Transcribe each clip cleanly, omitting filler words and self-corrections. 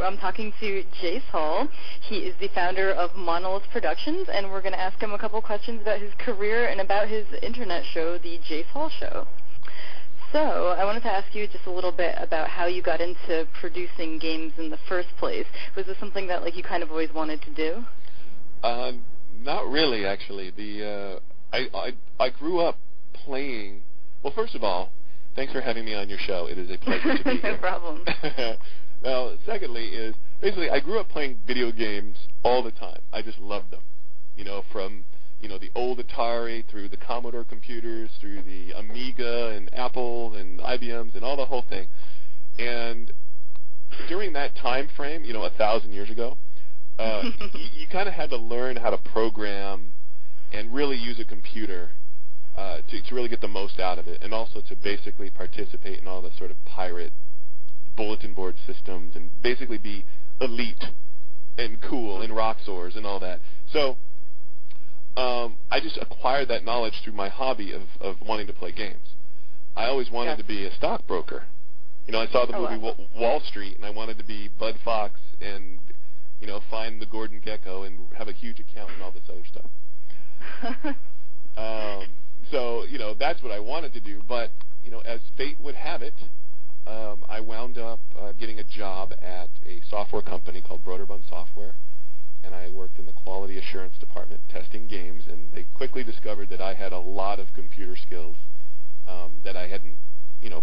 I'm talking to Jace Hall. He is the founder of Monolith Productions, and we're going to ask him a couple questions about his career and about his internet show, the Jace Hall Show. So I wanted to ask you just a little bit about how you got into producing games in the first place. Was this something that you kind of always wanted to do? Not really, actually. I grew up playing. Well, first of all, thanks for having me on your show. It is a pleasure to be here. No problem. Now, secondly is, basically, I grew up playing video games all the time. I just loved them. From, the old Atari through the Commodore computers, through the Amiga and Apple and IBMs and all the whole thing. And during that time frame, 1,000 years ago, you kind of had to learn how to program and really use a computer to really get the most out of it, and also to basically participate in all the sort of pirate bulletin board systems and basically be elite and cool and rock stars and all that. So I just acquired that knowledge through my hobby of wanting to play games. I always wanted to be a stockbroker. I saw the movie Wall Street, and I wanted to be Bud Fox and find the Gordon Gecko and have a huge account and all this other stuff. So, that's what I wanted to do. But, as fate would have it, I wound up getting a job at a software company called Broderbund Software, and I worked in the quality assurance department testing games, and they quickly discovered that I had a lot of computer skills that I hadn't,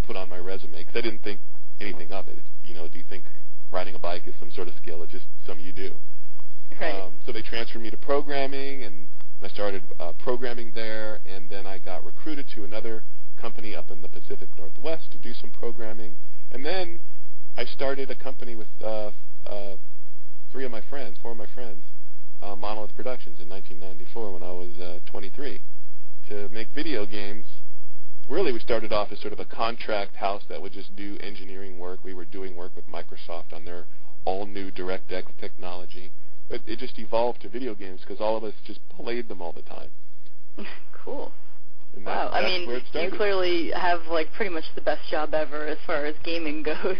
put on my resume, because I didn't think anything of it. Do you think riding a bike is some sort of skill? It's just something you do. Right. So they transferred me to programming, and I started programming there, and then I got recruited to another company up in the Pacific Northwest to do some programming. And then I started a company with four of my friends, Monolith Productions, in 1994 when I was 23, to make video games. Really, we started off as sort of a contract house that would just do engineering work. We were doing work with Microsoft on their all-new DirectX technology. But it just evolved to video games because all of us just played them all the time. Cool. And wow. That's where it started. You clearly have pretty much the best job ever as far as gaming goes.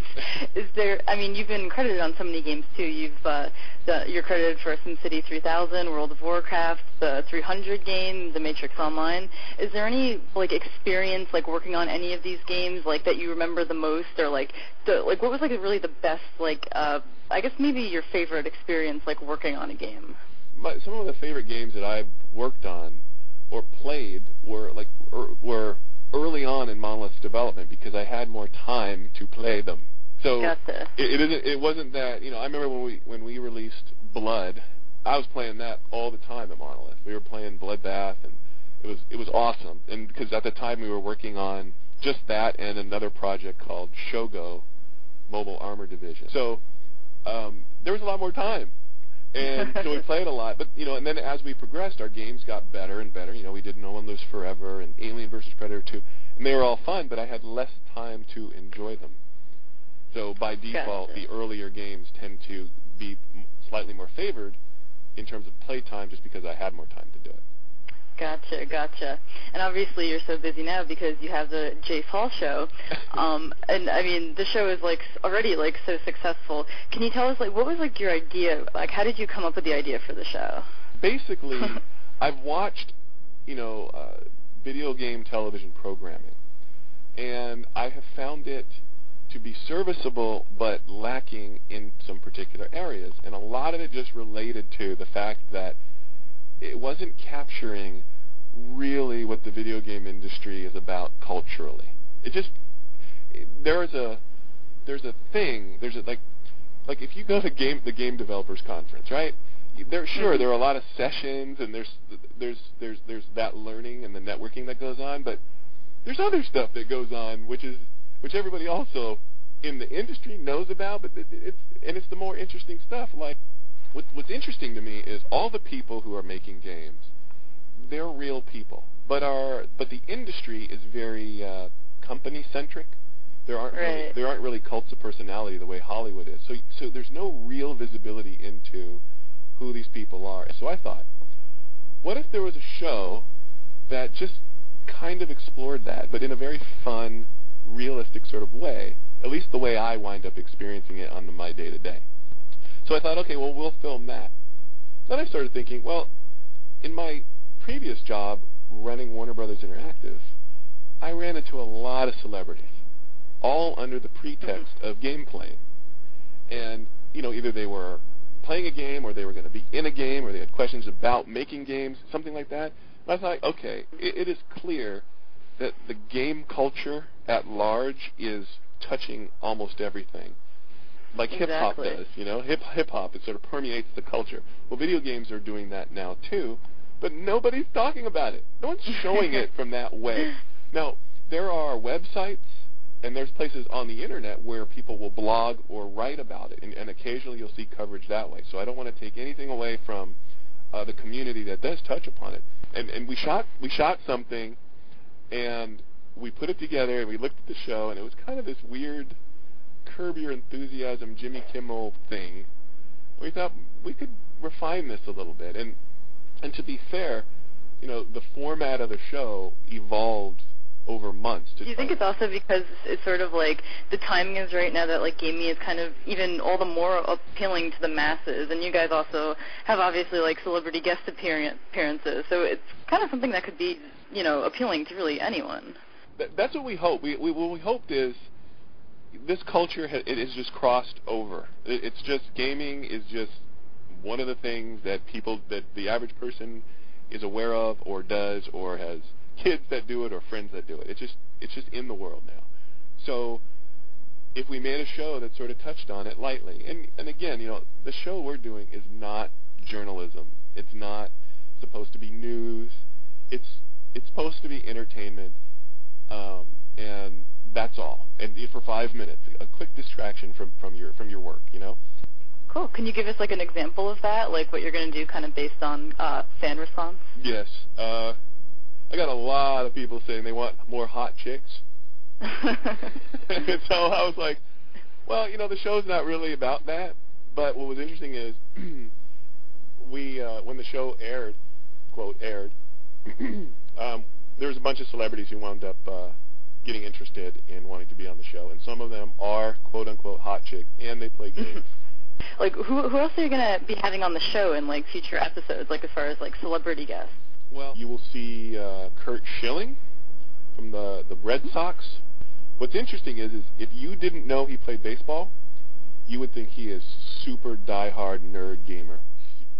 You've been credited on so many games too. You're credited for SimCity 3000, World of Warcraft, the 300 game, The Matrix Online. Is there any experience working on any of these games that you remember the most, or what was really the best I guess maybe your favorite experience working on a game? Some of the favorite games that I've worked on or played were early on in Monolith's development because I had more time to play them. So gotcha. it wasn't that I remember when we released Blood, I was playing that all the time at Monolith. We were playing Bloodbath, and it was awesome. And because at the time we were working on just that and another project called Shogo Mobile Armor Division. So there was a lot more time. And so we played a lot, but and then as we progressed, our games got better and better. We did No One Lives Forever and Alien vs. Predator 2, and they were all fun, but I had less time to enjoy them. So by default, Gotcha. The earlier games tend to be slightly more favored in terms of play time, just because I had more time to do it. Gotcha. And obviously you're so busy now because you have the Jace Hall Show. And the show is already so successful. Can you tell us what was your idea? How did you come up with the idea for the show? Basically, I've watched, video game television programming, and I have found it to be serviceable but lacking in some particular areas. And a lot of it just related to the fact that it wasn't capturing really what the video game industry is about culturally. There's a if you go to the Game Developers Conference, right? There are a lot of sessions, and there's that learning and the networking that goes on, but there's other stuff that goes on which everybody also in the industry knows about, but it's the more interesting stuff. What's interesting to me is all the people who are making games, they're real people, but the industry is very company centric. There aren't really cults of personality the way Hollywood is. So there's no real visibility into who these people are. So I thought, what if there was a show that just kind of explored that, but in a very fun, realistic sort of way, at least the way I wind up experiencing it on my day-to-day. So I thought, okay, well, we'll film that. Then I started thinking, well, in my previous job running Warner Brothers Interactive, I ran into a lot of celebrities, all under the pretext of game playing. And, either they were playing a game or they were going to be in a game or they had questions about making games, something like that. And I thought, okay, it is clear that the game culture at large is touching almost everything. Like hip-hop does, hip-hop, it sort of permeates the culture. Well, video games are doing that now, too, but nobody's talking about it. No one's showing it from that way. Now, there are websites and there's places on the Internet where people will blog or write about it, and occasionally you'll see coverage that way. So I don't want to take anything away from the community that does touch upon it. And we shot something, and we put it together, and we looked at the show, and it was kind of this weird Curb Your Enthusiasm, Jimmy Kimmel thing. We thought we could refine this a little bit. And to be fair, the format of the show evolved over months. Do you think it's also because it's sort of like the timing is right now that like gaming is kind of even all the more appealing to the masses, and you guys also have obviously like celebrity guest appearances, so it's kind of something that could be appealing to really anyone. That's what we hope. What we hoped is this culture it has just crossed over. It's just gaming is just one of the things that the average person is aware of or does or has kids that do it or friends that do it. It's just in the world now. So if we made a show that sort of touched on it lightly, and again, the show we're doing is not journalism. It's not supposed to be news. It's supposed to be entertainment, and that's all. And for 5 minutes, a quick distraction from your work, Cool. Can you give us like an example of that, like what you're going to do, kind of based on fan response? Yes. I got a lot of people saying they want more hot chicks. And so I was like, well, the show's not really about that. But what was interesting is when the show aired, quote, aired, there was a bunch of celebrities who wound up getting interested in wanting to be on the show. And some of them are, quote, unquote, hot chicks, and they play games. Like, who else are you going to be having on the show in, like, future episodes, like, as far as, like, celebrity guests? Well, you will see Kurt Schilling from the Red Sox. What's interesting is if you didn't know he played baseball, you would think he is super diehard nerd gamer.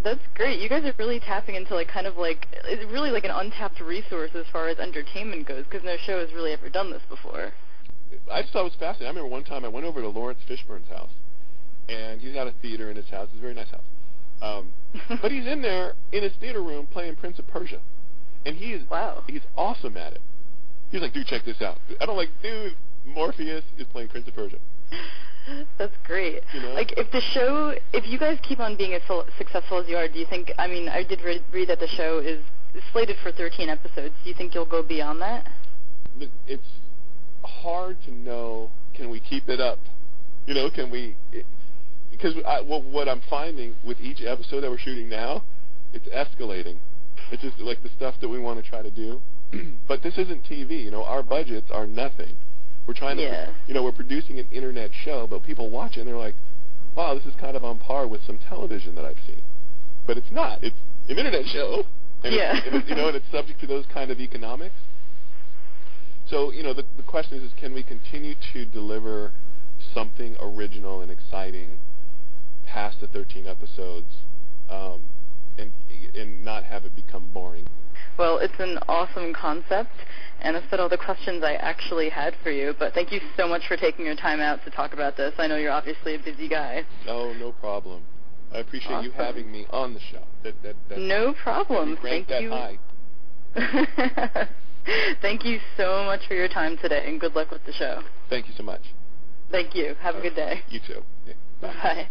That's great. You guys are really tapping into, like, kind of like, it's really like an untapped resource as far as entertainment goes, because no show has really ever done this before. I just thought it was fascinating. I remember one time I went over to Lawrence Fishburne's house, and he's got a theater in his house. It's a very nice house. But he's in there in his theater room playing Prince of Persia, and he's awesome at it. He's like, dude, check this out. I don't like, dude, Morpheus is playing Prince of Persia. That's great. Like, if you guys keep on being as successful as you are, do you think, I mean, I did read that the show is slated for 13 episodes. Do you think you'll go beyond that? It's hard to know, can we keep it up? Can we, because what I'm finding with each episode that we're shooting now, it's escalating. It's just like the stuff that we want to try to do. But this isn't TV, our budgets are nothing. We're trying to, we're producing an internet show, but people watch it and they're like, wow, this is kind of on par with some television that I've seen. But it's not. It's an internet show. And and it's subject to those kind of economics. So, the question is can we continue to deliver something original and exciting past the 13 episodes and not have it become boring? Well, it's an awesome concept, and that's all the questions I actually had for you. But thank you so much for taking your time out to talk about this. I know you're obviously a busy guy. Oh, no problem. I appreciate you having me on the show. No problem. Thank you. High. Thank you so much for your time today, and good luck with the show. Thank you so much. Thank you. Have a good day. You too. Yeah. Bye.